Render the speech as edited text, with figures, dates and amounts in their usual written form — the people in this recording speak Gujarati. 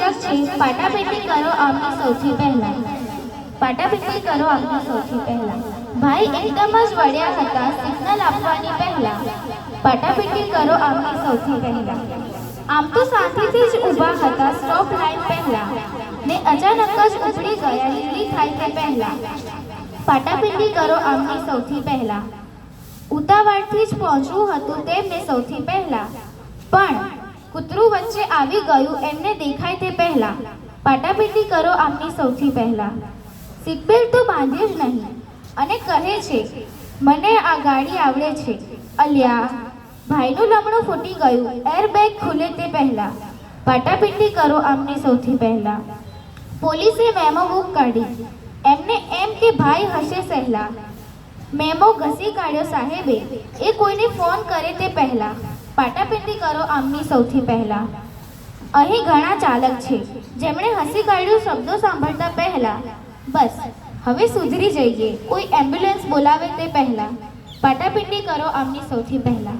શીર્ષક છે પાટાપીટી કરો આમની સૌથી પહેલા। પાટાપીટી કરો આમની સૌથી પહેલા। ભાઈ એકદમ જ વળ્યા હતા સિગ્નલ આપવાની પહેલા। પાટાપીટી કરો આમની સૌથી પહેલા। આમ તો શાંતિથી જ ઊભા હતા સ્ટોપ લાઈન પહેલા ને અચાનક જ ઉપડી ગયા લીલી થાય તે પહેલા। પાટાપીટી કરો આમની સૌથી પહેલા। ઉતાવળથી જ પહોંચવું હતું તેમને સૌથી પહેલા, પણ કૂતરું વચ્ચે આવી ગયું એમને દેખાય તે પહેલા। પાટાપીટી કરો આમની સૌથી પહેલા। સીટ બેલ્ટ તો બાંધ્યું જ નહીં અને કહે છે મને આ ગાડી આવડે છે। અલ્યા, ભાઈનું લમણું ફૂટી ગયું એરબેગ ખુલે તે પહેલા। પાટાપીટી કરો આમની સૌથી પહેલા। પોલીસે મેમો બુક કાઢી એમને એમ કે ભાઈ હશે સહેલા। મેમો ઘસી કાઢ્યો સાહેબે એ કોઈને ફોન કરે તે પહેલા। પાટાપીટી કરો આમની સૌથી પહેલા। અહીં ઘણા ચાલક છે જેમણે હસી કાઢ્યું શબ્દો સાંભળતા પહેલા। બસ હવે સુધરી જઈએ કોઈ એમ્બ્યુલન્સ બોલાવે તે પહેલા। પાટાપીટી કરો આમની સૌથી પહેલા।